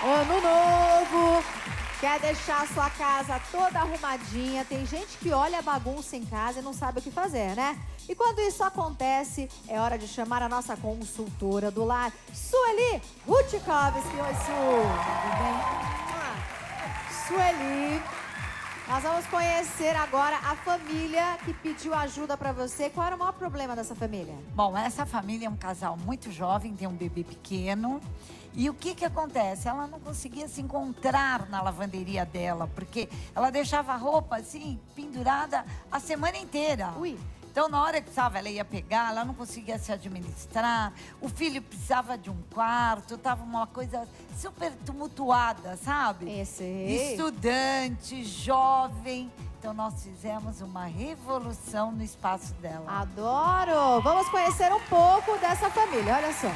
Ano novo! Quer deixar a sua casa toda arrumadinha? Tem gente que olha a bagunça em casa e não sabe o que fazer, né? E quando isso acontece, é hora de chamar a nossa consultora do lar, Sueli Rutkovski. Oi, Su. Tudo bem? Sueli, nós vamos conhecer agora a família que pediu ajuda pra você. Qual era o maior problema dessa família? Bom, essa família é um casal muito jovem, tem um bebê pequeno. E o que acontece? Ela não conseguia se encontrar na lavanderia dela, porque ela deixava a roupa assim, pendurada a semana inteira. Ui. Então, na hora que precisava, ela ia pegar, ela não conseguia se administrar. O filho precisava de um quarto, tava uma coisa super tumultuada, sabe? Estudante, jovem. Então, nós fizemos uma revolução no espaço dela. Adoro! Vamos conhecer um pouco dessa família, olha só.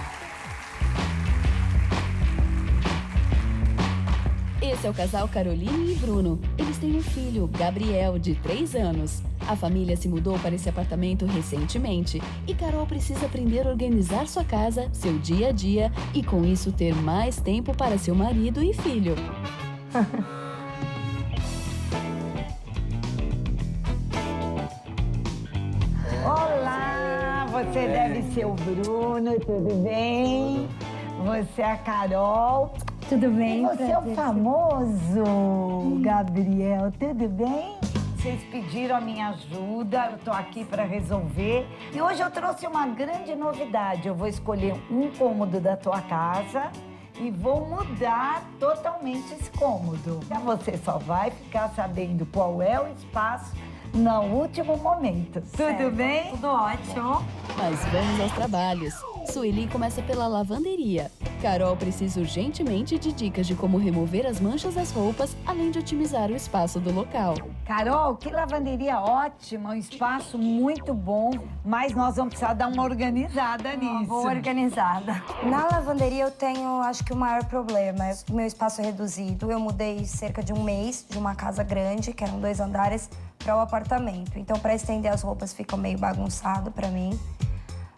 Esse é o casal Caroline e Bruno. Eles têm um filho, Gabriel, de 3 anos. A família se mudou para esse apartamento recentemente e Carol precisa aprender a organizar sua casa, seu dia a dia e, com isso, ter mais tempo para seu marido e filho. Olá, você deve ser o Bruno, tudo bem? Você é a Carol. Tudo bem? Você é o famoso Gabriel, tudo bem? Vocês pediram a minha ajuda, eu tô aqui para resolver. E hoje eu trouxe uma grande novidade. Eu vou escolher um cômodo da tua casa e vou mudar totalmente esse cômodo. Você só vai ficar sabendo qual é o espaço no último momento. Tudo bem? Tudo ótimo. Mas vamos aos trabalhos. Sueli começa pela lavanderia. Carol precisa urgentemente de dicas de como remover as manchas das roupas, além de otimizar o espaço do local. Carol, que lavanderia ótima, um espaço muito bom, mas nós vamos precisar dar uma organizada nisso. Vou organizada. Na lavanderia eu tenho, acho que o maior problema. O meu espaço é reduzido. Eu mudei cerca de um mês de uma casa grande, que eram 2 andares, para o apartamento. Então, para estender as roupas, fica meio bagunçado para mim.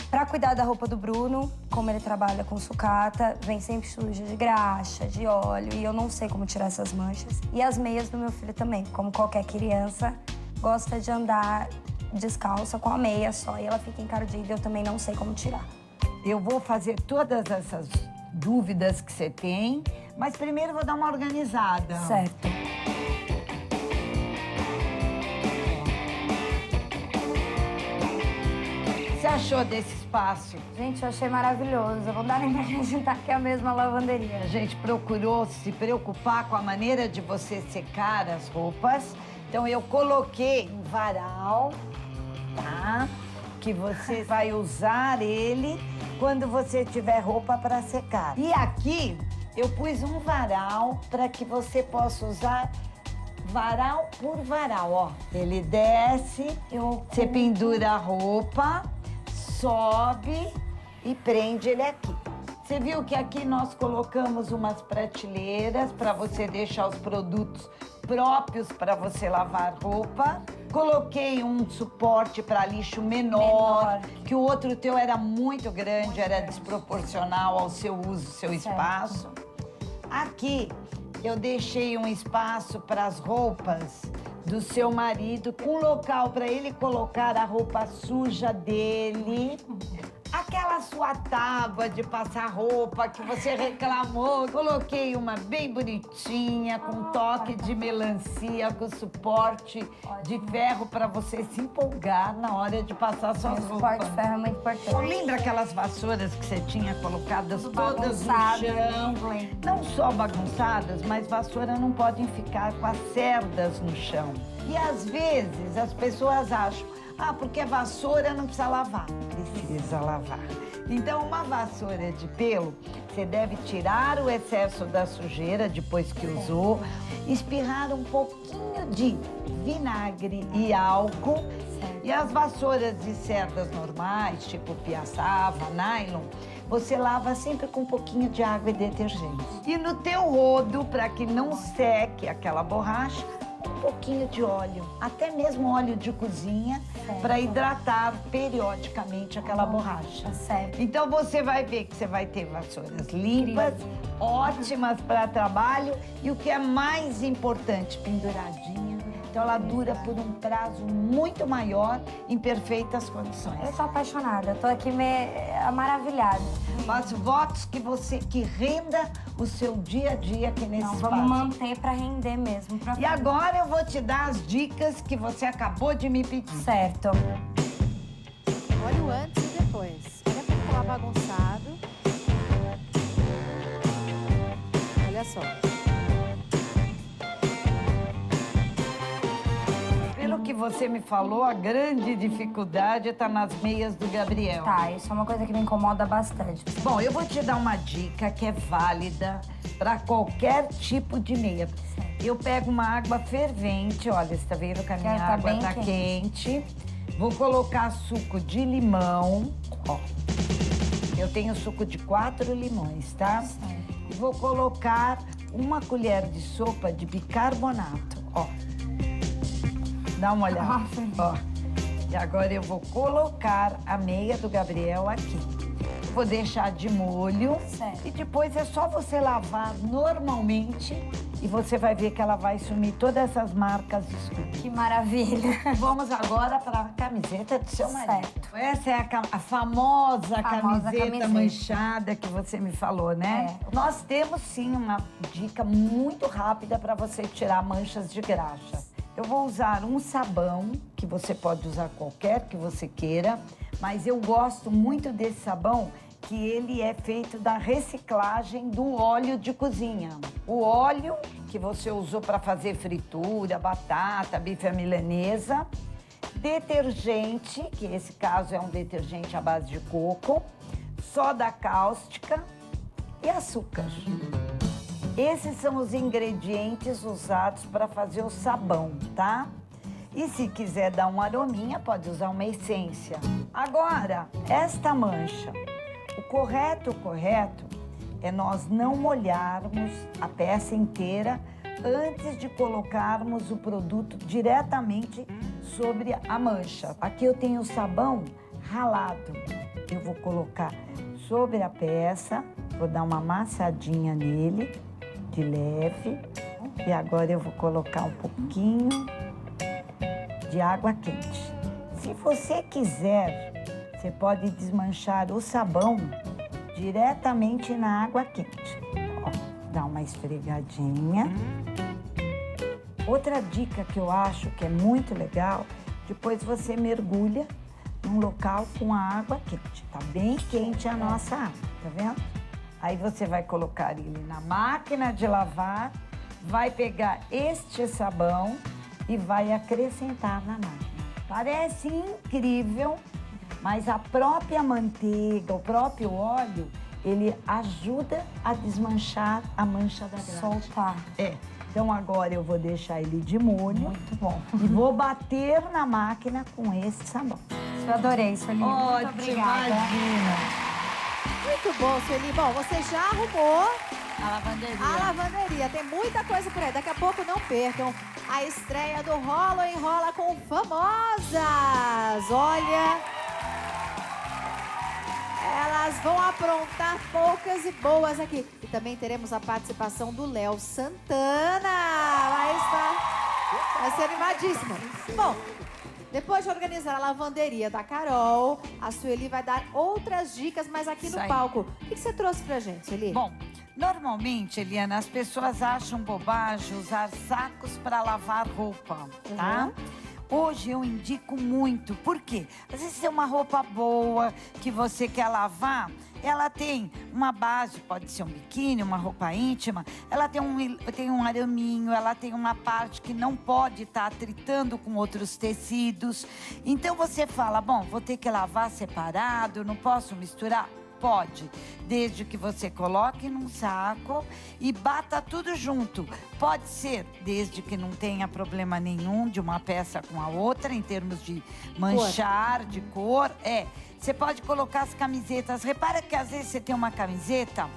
Para cuidar da roupa do Bruno, como ele trabalha com sucata, vem sempre suja de graxa, de óleo, e eu não sei como tirar essas manchas. E as meias do meu filho também, como qualquer criança, gosta de andar descalça com a meia só, e ela fica encardida e eu também não sei como tirar. Eu vou fazer todas essas dúvidas que você tem, mas primeiro vou dar uma organizada. Certo. O que você achou desse espaço? Gente, eu achei maravilhoso. Não dá nem pra acreditar que é a mesma lavanderia. A gente procurou se preocupar com a maneira de você secar as roupas. Então, eu coloquei um varal, tá? Que você vai usar ele quando você tiver roupa para secar. E aqui, eu pus um varal para que você possa usar varal por varal, ó. Ele desce, você pendura a roupa, sobe e prende ele aqui. Você viu que aqui nós colocamos umas prateleiras para você deixar os produtos próprios para você lavar roupa. Coloquei um suporte para lixo menor, que o outro teu era muito grande, era desproporcional ao seu uso, seu espaço. Aqui eu deixei um espaço para as roupas do seu marido, com um local para ele colocar a roupa suja dele. Aquela sua tábua de passar roupa que você reclamou, coloquei uma bem bonitinha, com toque de melancia, com suporte de ferro para você se empolgar na hora de passar suas roupas. O suporte de ferro é muito importante. Lembra aquelas vassouras que você tinha colocadas todas no Bagunçado, chão? hein? Não só bagunçadas, mas vassouras não podem ficar com as cerdas no chão. E às vezes as pessoas acham, porque a vassoura não precisa lavar. Precisa lavar. Então, uma vassoura de pelo, você deve tirar o excesso da sujeira depois que usou, espirrar um pouquinho de vinagre e álcool. E as vassouras de cerdas normais, tipo piaçava, nylon, você lava sempre com um pouquinho de água e detergente. E no teu rodo, para que não seque aquela borracha, pouquinho de óleo, até mesmo óleo de cozinha, para hidratar periodicamente aquela borracha. Certo. Então você vai ver que você vai ter vassouras limpas, ótimas para trabalho e o que é mais importante, penduradinha. Então ela dura por um prazo muito maior em perfeitas condições. Eu tô apaixonada, eu tô aqui maravilhada. Faço votos que renda o seu dia a dia aqui nesse Não, espaço. vamos manter pra render mesmo. E agora eu vou te dar as dicas que você acabou de me pedir. Certo. Olha o antes e depois. Olha como tá bagunçado. Olha só. Pelo que você me falou, a grande dificuldade está nas meias do Gabriel. Tá, isso é uma coisa que me incomoda bastante. Bom, eu vou te dar uma dica que é válida para qualquer tipo de meia. Eu pego uma água fervente, olha, você tá vendo que a minha tá água bem tá quente. quente. Vou colocar suco de limão, ó. Eu tenho suco de 4 limões, tá? E vou colocar uma colher de sopa de bicarbonato, ó. Dá uma olhada, ó. E agora eu vou colocar a meia do Gabriel aqui. Vou deixar de molho. Certo. E depois é só você lavar normalmente e você vai ver que ela vai sumir todas essas marcas escuras. Que maravilha. Vamos agora para a camiseta do seu marido. Certo. Essa é a famosa camiseta manchada que você me falou, né? É. Nós temos sim uma dica muito rápida para você tirar manchas de graxa. Eu vou usar um sabão, que você pode usar qualquer que você queira, mas eu gosto muito desse sabão, que ele é feito da reciclagem do óleo de cozinha. O óleo que você usou para fazer fritura, batata, bife à milanesa, detergente, que esse caso é um detergente à base de coco, soda cáustica e açúcar. Esses são os ingredientes usados para fazer o sabão, tá? E se quiser dar um arominha, pode usar uma essência. Agora, esta mancha. O correto é nós não molharmos a peça inteira antes de colocarmos o produto diretamente sobre a mancha. Aqui eu tenho o sabão ralado. Eu vou colocar sobre a peça, vou dar uma amassadinha nele, de leve. E agora eu vou colocar um pouquinho de água quente. Se você quiser, você pode desmanchar o sabão diretamente na água quente. Ó, dá uma esfregadinha. Outra dica que eu acho que é muito legal, depois você mergulha num local com a água quente. Tá bem quente a nossa água, tá vendo? Aí você vai colocar ele na máquina de lavar, vai pegar este sabão e vai acrescentar na máquina. Parece incrível, mas a própria manteiga, o próprio óleo, ele ajuda a desmanchar a mancha da graxa. Soltar. É. Então agora eu vou deixar ele de molho. Muito bom. E vou bater na máquina com esse sabão. Eu adorei, Sueli. Muito obrigada. Imagina. Muito bom, Sueli. Bom, você já arrumou A lavanderia. a lavanderia. Tem muita coisa por aí. Daqui a pouco não percam a estreia do Rola ou Enrola com Famosas. Olha, elas vão aprontar poucas e boas aqui. E também teremos a participação do Léo Santana. Vai ser animadíssimo. Bom, depois de organizar a lavanderia da Carol, a Sueli vai dar outras dicas, mas aqui Isso no aí. palco. O que você trouxe pra gente, Sueli? Bom, normalmente, Eliana, as pessoas acham bobagem usar sacos para lavar roupa, tá? Hoje eu indico muito. Por quê? Às vezes tem uma roupa boa que você quer lavar, ela tem uma base, pode ser um biquíni, uma roupa íntima, ela tem um araminho, ela tem uma parte que não pode estar atritando com outros tecidos. Então você fala, bom, vou ter que lavar separado, não posso misturar? Pode, desde que você coloque num saco e bata tudo junto. Pode ser, desde que não tenha problema nenhum de uma peça com a outra, em termos de manchar, de cor. Você pode colocar as camisetas. Repara que às vezes você tem uma camiseta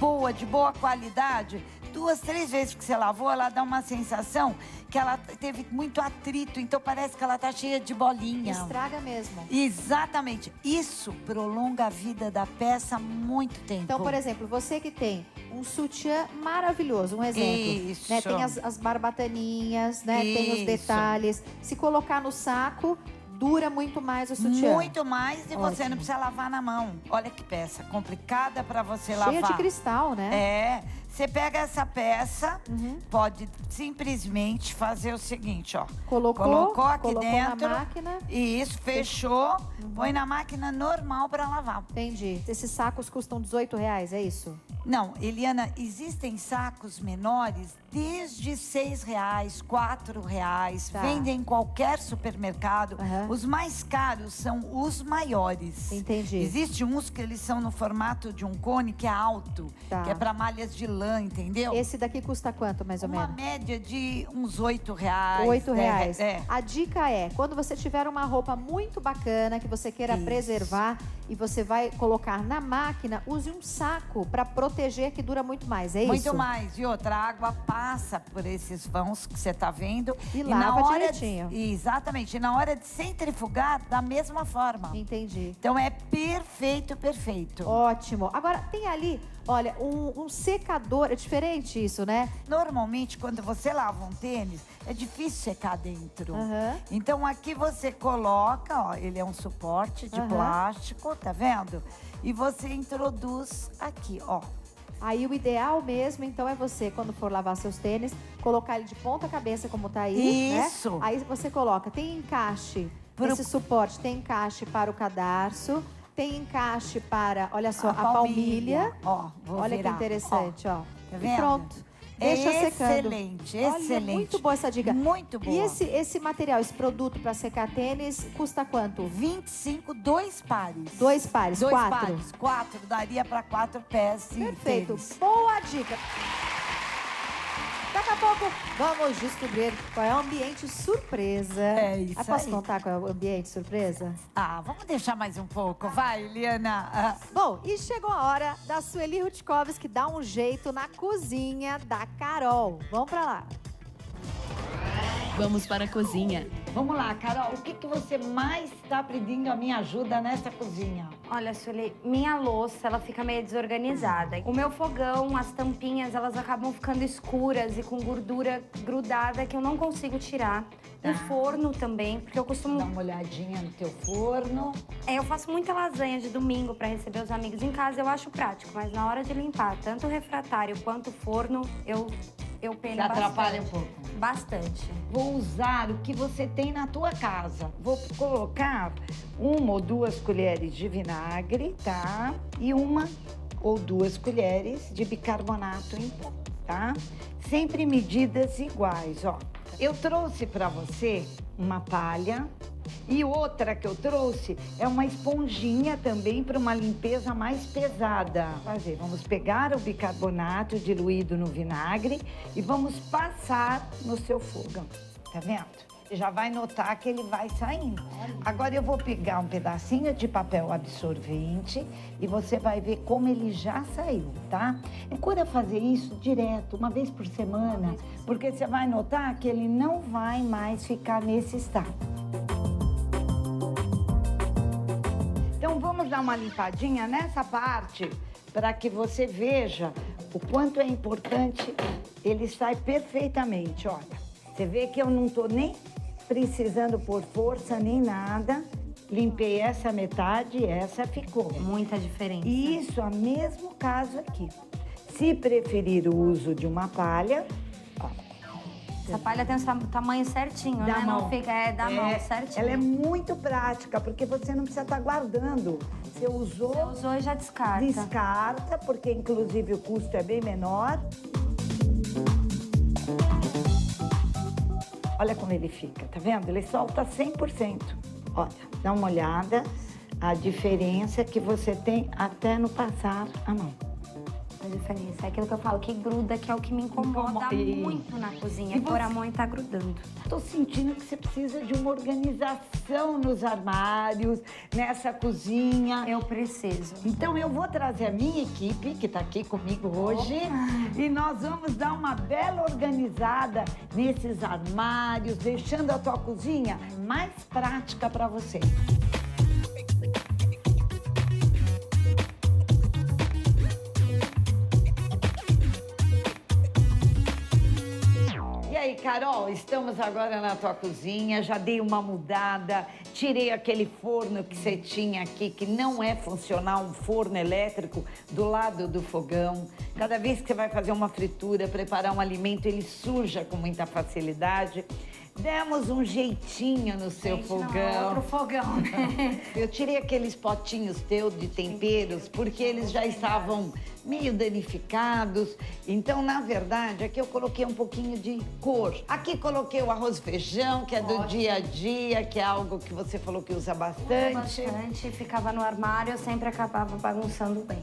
boa, de boa qualidade, 2, 3 vezes que você lavou, ela dá uma sensação que ela teve muito atrito, então parece que ela tá cheia de bolinha. Estraga mesmo. Exatamente. Isso prolonga a vida da peça muito tempo. Então, por exemplo, você que tem um sutiã maravilhoso, um exemplo. Isso. Né? Tem as barbataninhas, né? Tem os Isso. detalhes. Se colocar no saco, dura muito mais o sutiã. Muito mais e você Ótimo. não precisa lavar na mão. Olha que peça complicada para você Cheia lavar. de cristal, né? É. Você pega essa peça, Uhum. pode simplesmente fazer o seguinte, ó. Colocou aqui colocou dentro. na máquina. E isso, fechou. Põe na máquina normal para lavar. Entendi. Esses sacos custam R$18, é isso? Não, Eliana, existem sacos menores desde R$6, R$4. Tá. Vendem em qualquer supermercado. Aham. Os mais caros são os maiores. Entendi. Existe uns que eles são no formato de um cone que é alto, Tá. que é para malhas de lã, entendeu? Esse daqui custa quanto, mais ou Uma menos? média de uns R$8. R$8. É. A dica é, quando você tiver uma roupa muito bacana, que você queira Isso. preservar e você vai colocar na máquina, use um saco para proteger que dura muito mais, é isso? Muito mais. E outra, a água passa por esses vãos que você tá vendo. E na lava hora direitinho. Exatamente. E na hora de centrifugar, da mesma forma. Entendi. Então é perfeito, perfeito. Ótimo. Agora, tem ali, olha, um secador, é diferente isso, né? Normalmente, quando você lava um tênis, é difícil secar dentro. Aham. Então aqui você coloca, ó, ele é um suporte de Aham. plástico, tá vendo? E você introduz aqui, ó. Aí o ideal mesmo, então, é você, quando for lavar seus tênis, colocar ele de ponta cabeça, como tá aí, Isso. né? Aí você coloca, tem encaixe, esse suporte tem encaixe para o cadarço, tem encaixe para, olha só, a palmilha. Ó, vou Olha virar. que interessante, ó. Tá E vendo? pronto. Deixa secando. Excelente, Olha, excelente. muito boa essa dica. Muito boa. E esse material, esse produto para secar tênis, custa quanto? 25, 2 pares. 2 pares, 2 4. pares, 4. Daria para 4 pés e Perfeito. tênis. Boa dica. Daqui a pouco vamos descobrir qual é o ambiente surpresa. É isso Posso aí. contar qual é o ambiente surpresa? Ah, vamos deixar mais um pouco. Vai, Eliana. Ah, Bom, e chegou a hora da Sueli Rutkovski dar um jeito na cozinha da Carol. Vamos pra lá. Vamos para a cozinha. Vamos lá, Carol, o que, que você mais está pedindo a minha ajuda nessa cozinha? Olha, Sueli, minha louça, ela fica meio desorganizada. O meu fogão, as tampinhas, elas acabam ficando escuras e com gordura grudada que eu não consigo tirar. O forno também, porque eu costumo... Dá uma olhadinha no teu forno. Eu faço muita lasanha de domingo para receber os amigos em casa, eu acho prático. Mas na hora de limpar tanto o refratário quanto o forno, eu peno Te atrapalha bastante. um pouco. Bastante. Vou usar o que você tem na tua casa. Vou colocar 1 ou 2 colheres de vinagre, tá? E 1 ou 2 colheres de bicarbonato em pó, tá? Sempre medidas iguais, ó. Eu trouxe para você uma palha e outra que eu trouxe é uma esponjinha também para uma limpeza mais pesada. Vamos pegar o bicarbonato diluído no vinagre e vamos passar no seu fogão. Tá vendo? Você já vai notar que ele vai saindo. Agora eu vou pegar um pedacinho de papel absorvente e você vai ver como ele já saiu, tá? Procura fazer isso direto, uma vez por semana, porque você vai notar que ele não vai mais ficar nesse estado. Então vamos dar uma limpadinha nessa parte para que você veja o quanto é importante. Ele sai perfeitamente, olha. Você vê que eu não tô nem precisando pôr força nem nada. Limpei essa metade e essa ficou. Muita diferença. E isso é o mesmo caso aqui. Se preferir o uso de uma palha, ó, Essa palha tem o tamanho certinho, da né? mão. Não fica, da mão, certinho. Ela é muito prática, porque você não precisa estar guardando. Você usou, Você usou e já descarta. descarta, porque inclusive o custo é bem menor. Olha como ele fica, tá vendo? Ele solta 100%. Olha, dá uma olhada, a diferença que você tem até no passar a mão. diferença. É aquilo que eu falo, que gruda, que é o que me incomoda muito na cozinha. E pôr a mão e tá grudando. Tô sentindo que você precisa de uma organização nos armários, nessa cozinha. Eu preciso. Então eu vou trazer a minha equipe, que tá aqui comigo hoje, e nós vamos dar uma bela organizada nesses armários, deixando a tua cozinha mais prática para você. E aí, Carol, estamos agora na tua cozinha, já dei uma mudada, tirei aquele forno que você tinha aqui, que não é funcional, um forno elétrico, do lado do fogão. Cada vez que você vai fazer uma fritura, preparar um alimento, ele suja com muita facilidade. Demos um jeitinho no seu fogão. Não, é outro fogão, né? Eu tirei aqueles potinhos teus de temperos, porque eles já estavam meio danificados. Então, na verdade, aqui eu coloquei um pouquinho de cor. Aqui coloquei o arroz e feijão, que é do dia a dia, que é algo que você falou que usa bastante. Bastante, ficava no armário, eu sempre acabava bagunçando bem.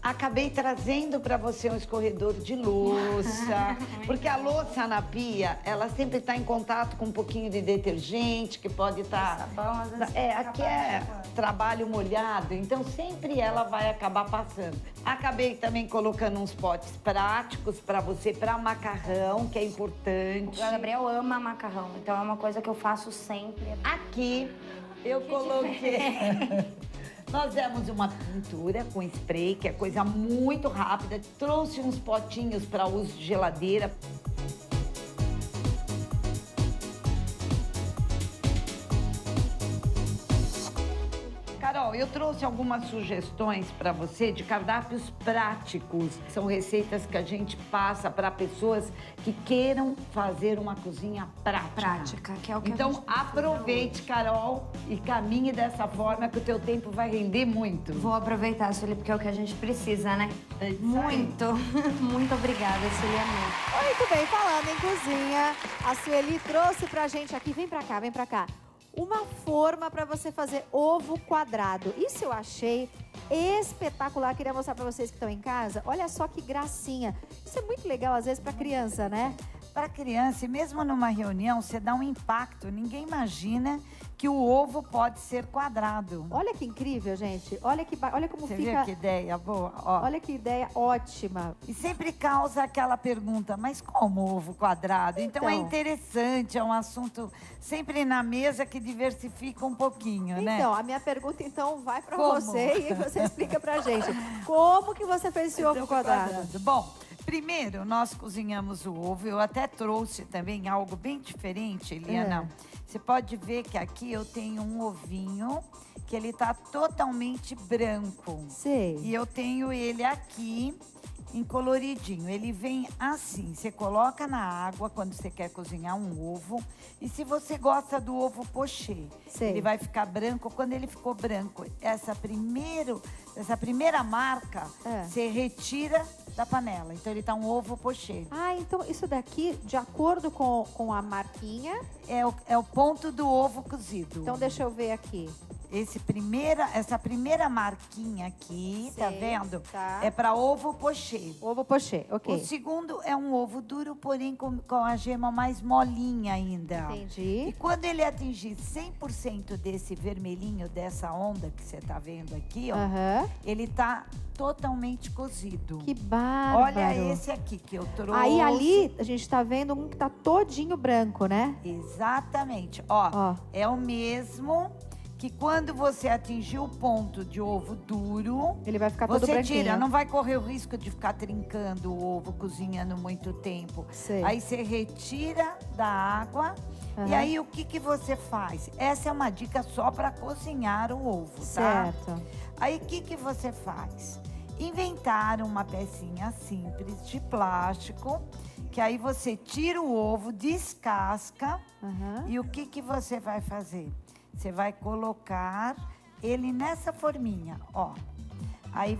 Acabei trazendo para você um escorredor de louça, porque a louça na pia, ela sempre está em contato com um pouquinho de detergente, que pode estar... Sabão, às vezes aqui é trabalho molhado, então sempre ela vai acabar passando. Acabei também colocando uns potes práticos para você, para macarrão, que é importante. O Gabriel ama macarrão, então é uma coisa que eu faço sempre. Aqui eu coloquei... Nós demos uma pintura com spray, que é coisa muito rápida. Trouxe uns potinhos para uso de geladeira. Carol, eu trouxe algumas sugestões para você de cardápios práticos. São receitas que a gente passa para pessoas que queiram fazer uma cozinha prática. Que é o que então, aproveite, Carol, e caminhe dessa forma que o teu tempo vai render muito. Vou aproveitar, Sueli, porque é o que a gente precisa, né? É isso muito. Muito obrigada, Sueli, amor. Muito bem, falando em cozinha, a Sueli trouxe pra gente aqui, vem pra cá, uma forma para você fazer ovo quadrado. Isso eu achei espetacular. Queria mostrar para vocês que estão em casa. Olha só que gracinha. Isso é muito legal, às vezes, para criança, né? Para criança, e mesmo numa reunião, você dá um impacto. Ninguém imagina que o ovo pode ser quadrado. Olha que incrível, gente. Olha como Você fica... viu que ideia boa? Ó. Olha que ideia ótima. E sempre causa aquela pergunta, mas como ovo quadrado? Então é interessante, é um assunto sempre na mesa que diversifica um pouquinho, né? Então, a minha pergunta, então, vai para Como? você e você explica pra gente. Como que você fez esse ovo quadrado? Bom, primeiro nós cozinhamos o ovo. Eu até trouxe também algo bem diferente, Eliana. Você pode ver que aqui eu tenho um ovinho que ele tá totalmente branco. Sei. E eu tenho ele aqui em coloridinho. Ele vem assim, você coloca na água quando você quer cozinhar um ovo. E se você gosta do ovo pochê, Sei. ele vai ficar branco. Quando ele ficou branco, essa primeira marca, você retira da panela. Então ele tá um ovo pochê. Ah, então isso daqui, de acordo com a marquinha... É o ponto do ovo cozido. Então deixa eu ver aqui. Essa primeira marquinha aqui, tá Sei, vendo? tá. É para ovo pochê. Ovo pochê, ok. O segundo é um ovo duro, porém com a gema mais molinha ainda. Entendi. E quando ele atingir 100% desse vermelhinho, dessa onda que você tá vendo aqui, ó, ele tá totalmente cozido. Que bárbaro. Olha esse aqui que eu trouxe. Aí ali a gente tá vendo um que tá todinho branco, né? Exatamente. Ó, é o mesmo que quando você atingir o ponto de ovo duro, ele vai ficar todo branquinho. Você tira, não vai correr o risco de ficar trincando o ovo, cozinhando muito tempo. Sei. Aí você retira da água e aí o que você faz? Essa é uma dica só para cozinhar o ovo, tá? Certo. Aí o que você faz? Inventar uma pecinha simples de plástico, que aí você tira o ovo, descasca e o que você vai fazer? Você vai colocar ele nessa forminha, ó. Aí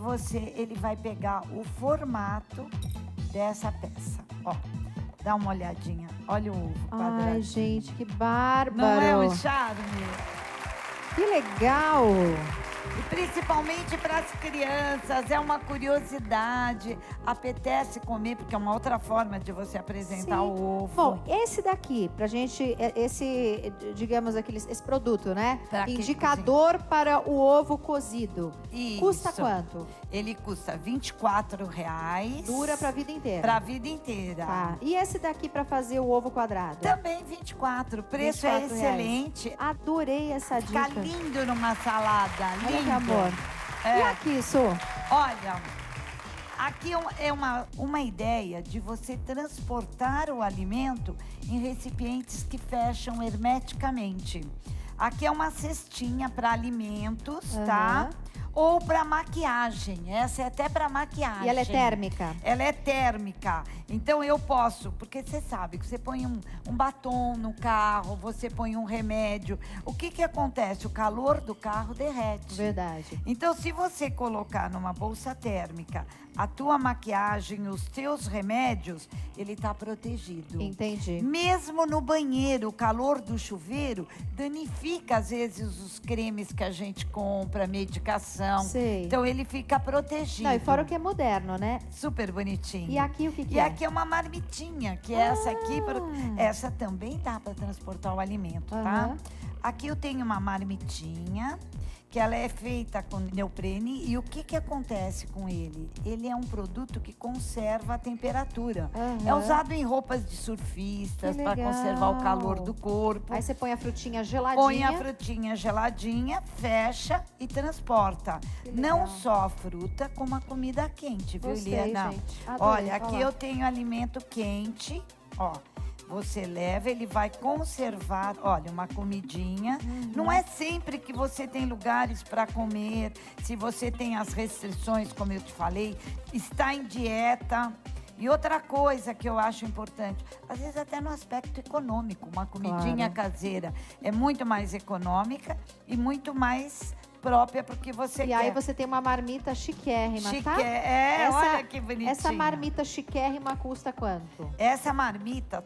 ele vai pegar o formato dessa peça, ó. Dá uma olhadinha, olha o ovo quadrado. Ai, gente, que bárbaro. Não é um charme? Que legal. E principalmente para as crianças, é uma curiosidade. Apetece comer, porque é uma outra forma de você apresentar Sim. o ovo. Bom, esse daqui, pra gente, digamos, esse produto, né? Pra que Indicador para o ovo cozido. Isso. Custa quanto? Ele custa R$24. Dura pra vida inteira. Pra vida inteira. Tá. E esse daqui pra fazer o ovo quadrado? Também 24. O preço é R$24. excelente. Adorei essa Fica dica. lindo numa salada. Olha Lindo. que amor. E aqui, Su? Olha, aqui é uma ideia de você transportar o alimento em recipientes que fecham hermeticamente. Aqui é uma cestinha para alimentos, tá? Ou para maquiagem. Essa é até para maquiagem. E ela é térmica? Ela é térmica. Então eu posso, porque você sabe que você põe um batom no carro, você põe um remédio. O que acontece? O calor do carro derrete. Verdade. Então, se você colocar numa bolsa térmica a tua maquiagem, os teus remédios, ele tá protegido. Entendi. Mesmo no banheiro, o calor do chuveiro danifica, às vezes, os cremes que a gente compra, medicação. Sei. Então, ele fica protegido. Não, e fora o que é moderno, né? Super bonitinho. E aqui o que E é? aqui é uma marmitinha, que é essa aqui. Essa também dá para transportar o alimento, tá? Aqui eu tenho uma marmitinha, que ela é feita com neoprene. E o que acontece com ele? Ele é um produto que conserva a temperatura. É usado em roupas de surfistas, para conservar o calor do corpo. Aí você põe a frutinha geladinha. Põe a frutinha geladinha, fecha e transporta. Não só a fruta, como a comida quente, viu, Gostei, Eliana? gente. Adorei. Olha, aqui eu tenho alimento quente, ó. Você leva, ele vai conservar, olha, uma comidinha. Não é sempre que você tem lugares para comer, se você tem as restrições, como eu te falei, está em dieta. E outra coisa que eu acho importante, às vezes até no aspecto econômico, uma comidinha caseira é muito mais econômica e muito mais própria porque você quer. E aí você tem uma marmita chiquérrima, tá? Olha que bonitinha. Essa marmita chiquérrima custa quanto? Essa marmita,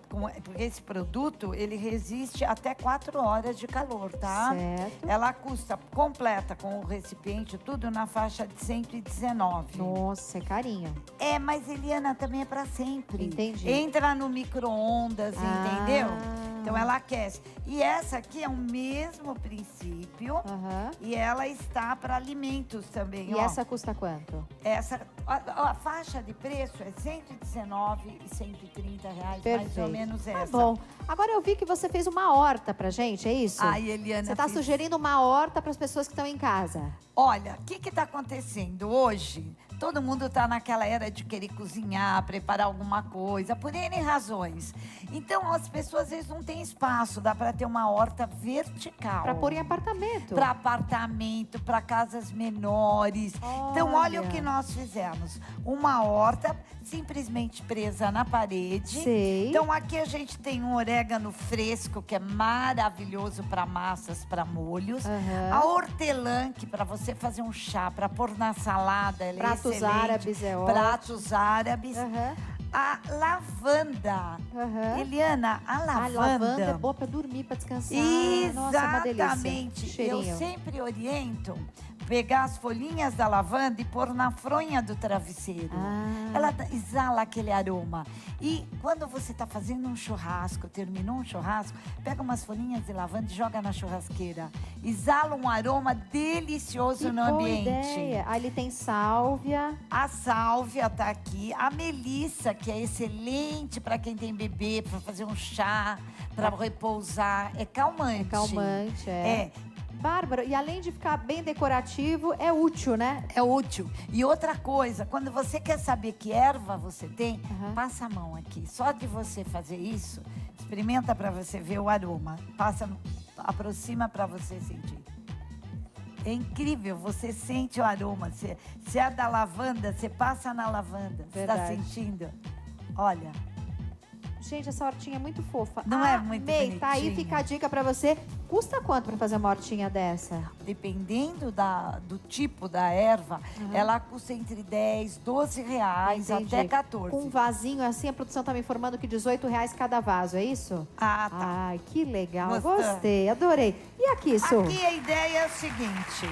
esse produto, ele resiste até 4 horas de calor, tá? Certo. Ela custa completa com o recipiente, tudo na faixa de 119. Nossa, é carinho. É, mas Eliana também é para sempre. Entendi. Entra no micro-ondas, entendeu? Ah. Então ela aquece. E essa aqui é o mesmo princípio. E ela está para alimentos também. E essa custa quanto? A faixa de preço é 119 e 130 reais, Perfeito. mais ou menos essa. Tá bom. Agora eu vi que você fez uma horta pra gente, é isso? Ai, Eliana, você tá fiz. sugerindo uma horta para as pessoas que estão em casa. Olha, o que está acontecendo hoje? Todo mundo está naquela era de querer cozinhar, preparar alguma coisa, por N razões. Então, as pessoas às vezes não têm espaço, dá para ter uma horta vertical. Para pôr em apartamento. Para apartamento, para casas menores. Então, olha o que nós fizemos. Uma horta simplesmente presa na parede. Sei. Então, aqui a gente tem um orégano fresco, que é maravilhoso para massas, para molhos. A hortelã, que para você fazer um chá, para pôr na salada, ela Pratos é excelente. árabes é ótimo. Pratos árabes. A lavanda. Eliana, a lavanda. A lavanda é boa para dormir, para descansar. Nossa, é uma delícia. Exatamente. Eu Cheirinho. sempre oriento pegar as folhinhas da lavanda e pôr na fronha do travesseiro. Ela exala aquele aroma. E quando você está fazendo um churrasco, terminou um churrasco, pega umas folhinhas de lavanda e joga na churrasqueira. Exala um aroma delicioso no ambiente. Ideia. Ali tem sálvia. A sálvia tá aqui. A melissa, que é excelente para quem tem bebê, para fazer um chá, para repousar. É calmante. É calmante, É. Bárbara, e além de ficar bem decorativo, é útil, né? É útil. E outra coisa, quando você quer saber que erva você tem, passa a mão aqui. Só de você fazer isso, experimenta para você ver o aroma. Aproxima para você sentir. É incrível, você sente o aroma. Se é da lavanda, você passa na lavanda. Você está sentindo? Olha. Gente, essa hortinha é muito fofa. Não é muito bonitinha? Tá aí, fica a dica pra você. Custa quanto pra fazer uma hortinha dessa? Dependendo do tipo da erva, ela custa entre 10, 12 reais até 14. Com um vasinho assim, a produção tá me informando que 18 reais cada vaso, é isso? Ah, tá. Ai, que legal. Gostou? Gostei, adorei. E aqui, Su? Aqui a ideia é o seguinte.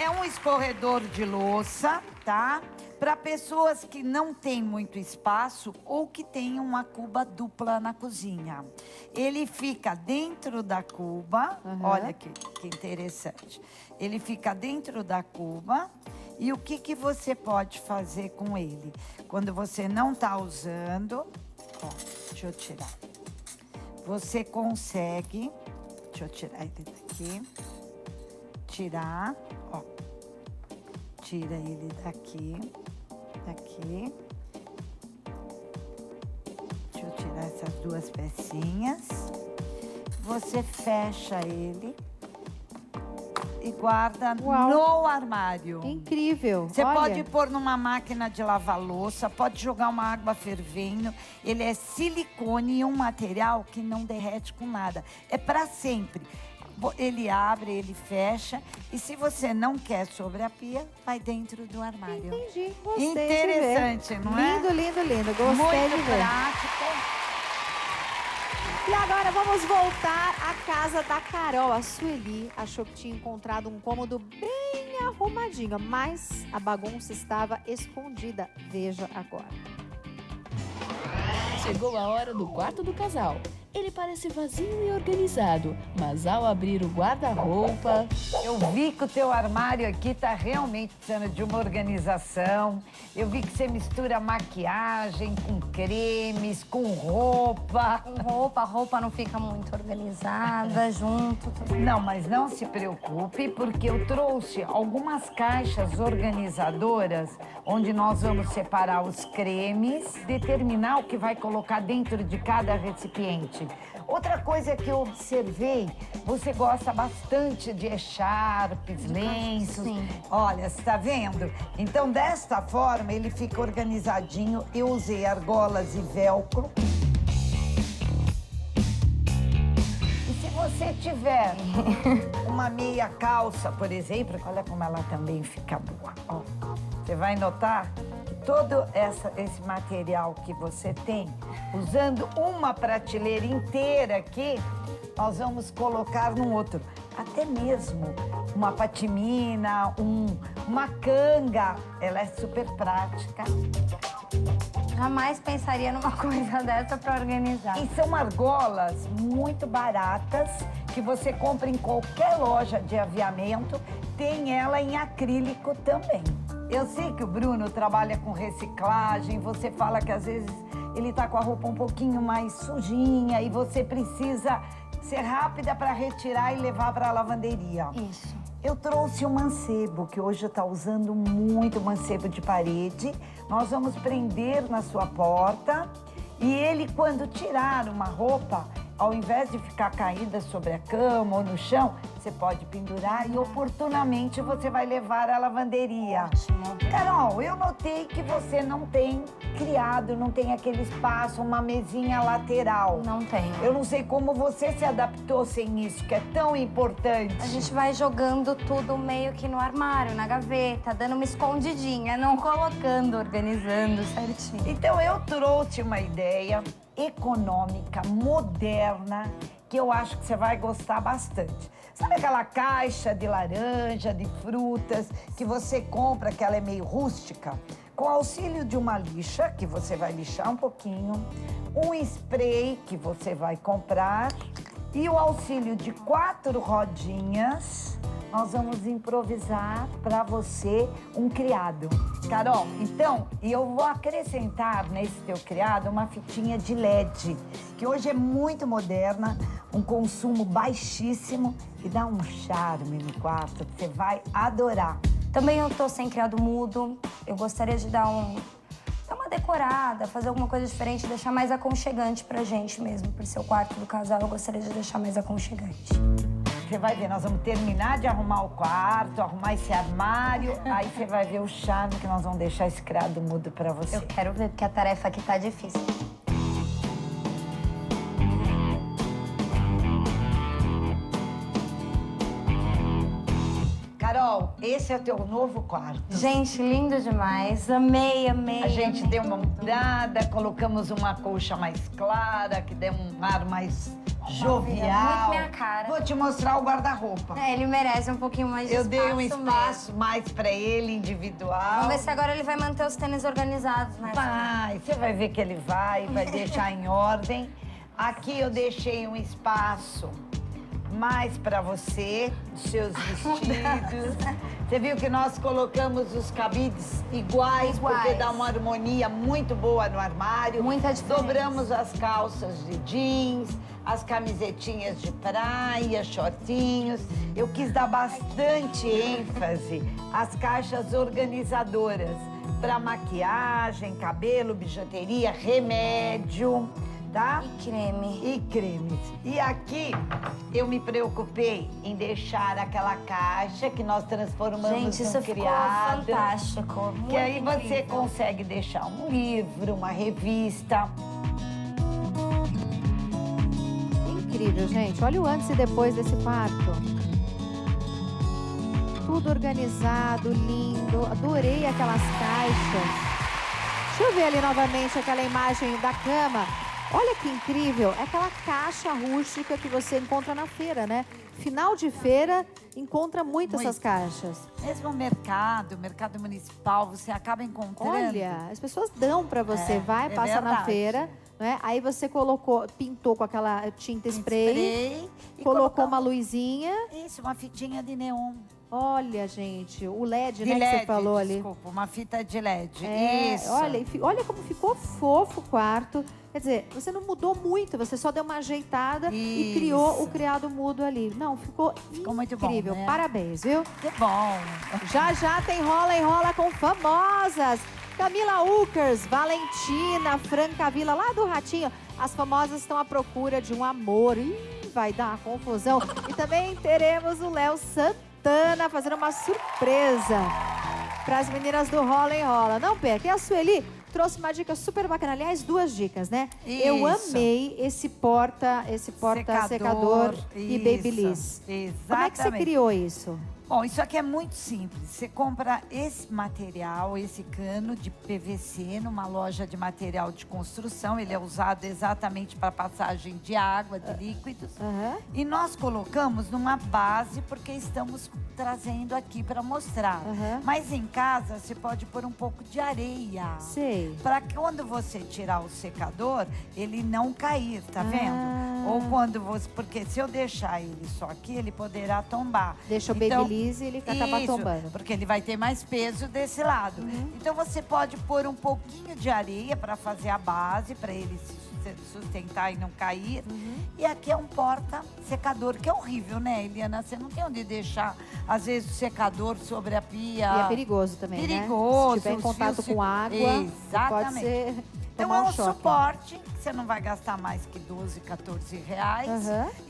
É um escorredor de louça, tá? Para pessoas que não têm muito espaço ou que têm uma cuba dupla na cozinha. Ele fica dentro da cuba, olha que interessante. Ele fica dentro da cuba e o que você pode fazer com ele? Quando você não tá usando, ó, deixa eu tirar. Você consegue, deixa eu tirar ele daqui, tirar, ó. Tira ele daqui. Deixa eu tirar essas duas pecinhas. Você fecha ele e guarda no armário. Incrível. Você olha. pode pôr numa máquina de lavar louça, pode jogar uma água fervendo. Ele é silicone e um material que não derrete com nada. É para sempre. Ele abre, ele fecha. E se você não quer sobre a pia, vai dentro do armário. Entendi, gostei Interessante, de ver. não é? Lindo, lindo, lindo. Gostei Muito de ver. prático. E agora vamos voltar à casa da Carol. A Sueli achou que tinha encontrado um cômodo bem arrumadinho, mas a bagunça estava escondida. Veja agora. Chegou a hora do quarto do casal. Ele parece vazio e organizado, mas ao abrir o guarda-roupa... Eu vi que o teu armário aqui tá realmente precisando de uma organização. Eu vi que você mistura maquiagem com cremes, com roupa. A roupa não fica muito organizada, junto. Tudo. Não, mas não se preocupe, porque eu trouxe algumas caixas organizadoras onde nós vamos separar os cremes, determinar o que vai colocar dentro de cada recipiente. Outra coisa que eu observei, você gosta bastante de echarpes, lenços. Sim. Olha, você tá vendo? Então, desta forma, ele fica organizadinho. Eu usei argolas e velcro. E se você tiver uma meia calça, por exemplo, olha como ela também fica boa. Ó, você vai notar que todo esse material que você tem, usando uma prateleira inteira aqui, nós vamos colocar no outro. Até mesmo uma patimina, uma canga, ela é super prática. Jamais pensaria numa coisa dessa para organizar. E são argolas muito baratas, que você compra em qualquer loja de aviamento, tem ela em acrílico também. Eu sei que o Bruno trabalha com reciclagem, você fala que às vezes ele tá com a roupa um pouquinho mais sujinha e você precisa ser rápida para retirar e levar para a lavanderia. Isso. Eu trouxe um mancebo, que hoje está usando muito mancebo de parede. Nós vamos prender na sua porta e ele, quando tirar uma roupa, ao invés de ficar caída sobre a cama ou no chão, você pode pendurar e oportunamente você vai levar à lavanderia. Carol, eu notei que você não tem criado, não tem aquele espaço, uma mesinha lateral. Não tenho. Eu não sei como você se adaptou sem isso, que é tão importante. A gente vai jogando tudo meio que no armário, na gaveta, dando uma escondidinha, não colocando, organizando certinho. Então eu trouxe uma ideia econômica, moderna, que eu acho que você vai gostar bastante. Sabe aquela caixa de laranja, de frutas, que você compra, que ela é meio rústica? Com auxílio de uma lixa, que você vai lixar um pouquinho, um spray que você vai comprar e o auxílio de 4 rodinhas, nós vamos improvisar para você um criado. Carol, então, e eu vou acrescentar nesse teu criado uma fitinha de LED, que hoje é muito moderna, um consumo baixíssimo e dá um charme no quarto que você vai adorar. Também eu tô sem criado mudo, eu gostaria de dar uma decorada, fazer alguma coisa diferente, deixar mais aconchegante pra gente mesmo, pro seu quarto do casal, eu gostaria de deixar mais aconchegante. Você vai ver, nós vamos terminar de arrumar o quarto, arrumar esse armário, aí você vai ver o charme que nós vamos deixar esse criado mudo pra você. Eu quero ver, porque a tarefa aqui tá difícil. Carol, esse é o teu novo quarto. Gente, lindo demais. Amei, amei. A gente amei deu uma tudo. mudada, colocamos uma colcha mais clara, que dê um ar mais jovial. Muito minha cara. Vou te mostrar o guarda-roupa. É, ele merece um pouquinho mais de espaço. Eu dei um espaço mesmo. mais pra ele, individual. Vamos ver se agora ele vai manter os tênis organizados, né? Vai, você vai ver que ele vai deixar em ordem. Aqui eu deixei um espaço mais pra você, os seus vestidos. Você viu que nós colocamos os cabides iguais, porque dá uma harmonia muito boa no armário. Muita diferença. Dobramos as calças de jeans, as camisetinhas de praia, shortinhos. Eu quis dar bastante ênfase às caixas organizadoras para maquiagem, cabelo, bijuteria, remédio. Tá? E creme. E cremes. E aqui eu me preocupei em deixar aquela caixa que nós transformamos Gente, isso num ficou criado. fantástico. Que aí Muito você incrível. consegue deixar um livro, uma revista. Incrível, gente. Olha o antes e depois desse quarto. Tudo organizado, lindo. Adorei aquelas caixas. Deixa eu ver ali novamente aquela imagem da cama. Olha que incrível. É aquela caixa rústica que você encontra na feira, né? Final de feira, encontra muito essas caixas. Mesmo mercado municipal, você acaba encontrando. Olha, as pessoas dão pra você. Vai, passa na verdade. feira. Né? Aí você pintou com aquela tinta spray, e colocou uma luzinha. Isso, uma fitinha de neon. Olha, gente, o LED, De né, LED, que você falou ali. desculpa, uma fita de LED. É, Isso. olha como ficou fofo o quarto. Quer dizer, você não mudou muito, você só deu uma ajeitada e criou o criado mudo ali. Não, ficou muito bom, incrível. né? Parabéns, viu? Que bom. Já tem Rola e Rola com famosas. Camila Ukers, Valentina, Franca Vila, lá do Ratinho. As famosas estão à procura de um amor. Ih, vai dar uma confusão. E também teremos o Léo Santana fazendo uma surpresa para as meninas do Rola e Rola. Não perca. E a Sueli trouxe uma dica super bacana. Aliás, 2 dicas, né? Isso. Eu amei esse porta-secador e Isso. Babyliss. Como é que você Exatamente. criou isso? Bom, isso aqui é muito simples. Você compra esse material, esse cano de PVC numa loja de material de construção. Ele é usado exatamente para passagem de água, de líquidos. E nós colocamos numa base porque estamos trazendo aqui para mostrar. Mas em casa você pode pôr um pouco de areia. Sei. Para que quando você tirar o secador, ele não cair, tá vendo? Ou quando você... Porque se eu deixar ele só aqui, ele poderá tombar. Deixa o Babyliss e ele acaba tombando. Porque ele vai ter mais peso desse lado. Então você pode pôr um pouquinho de areia para fazer a base, para ele se sustentar e não cair. E aqui é um porta-secador, que é horrível, né, Eliana? Você não tem onde deixar, às vezes, o secador sobre a pia. E é perigoso também, perigoso, né? Se tiver em contato com água, pode ser... Então é um suporte, que você não vai gastar mais que 12, 14 reais.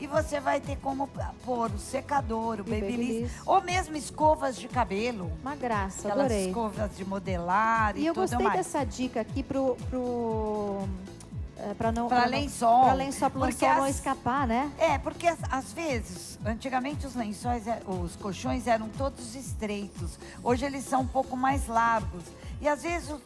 E você vai ter como pôr o secador, o Babyliss, ou mesmo escovas de cabelo. Uma graça, Aquelas adorei. escovas de modelar e eu tudo gostei mais. dessa dica aqui para lençol. Para lençol, para o lençol não as- escapar, né? É, porque às vezes, antigamente os lençóis, os colchões eram todos estreitos. Hoje eles são um pouco mais largos. E às vezes o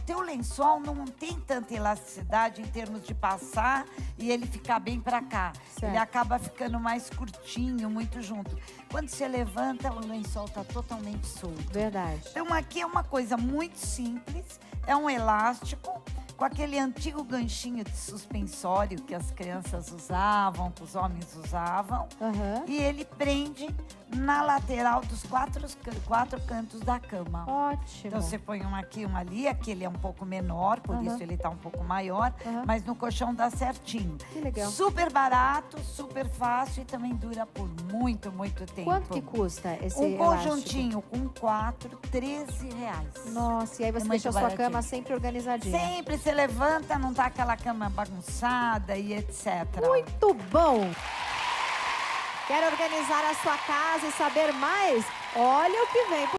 teu lençol não tem tanta elasticidade em termos de passar e ele ficar bem pra cá. Certo. Ele acaba ficando mais curtinho, muito junto. Quando você levanta, o lençol tá totalmente solto. Verdade. Então aqui é uma coisa muito simples, é um elástico com aquele antigo ganchinho de suspensório que as crianças usavam, que os homens usavam. E ele prende na lateral dos quatro cantos da cama. Ótimo. Então você põe um aqui, um ali, aqui ele é um pouco menor, por isso ele tá um pouco maior, mas no colchão dá certinho. Que legal. Super barato, super fácil e também dura por muito, muito tempo. Quanto que custa esse Um elástico? conjuntinho com 4, 13 reais. Nossa, e aí você É deixa a muito sua baratinho. cama sempre organizadinha. Sempre você levanta, não tá aquela cama bagunçada e etc. Muito bom! Quer organizar a sua casa e saber mais? Olha o que vem por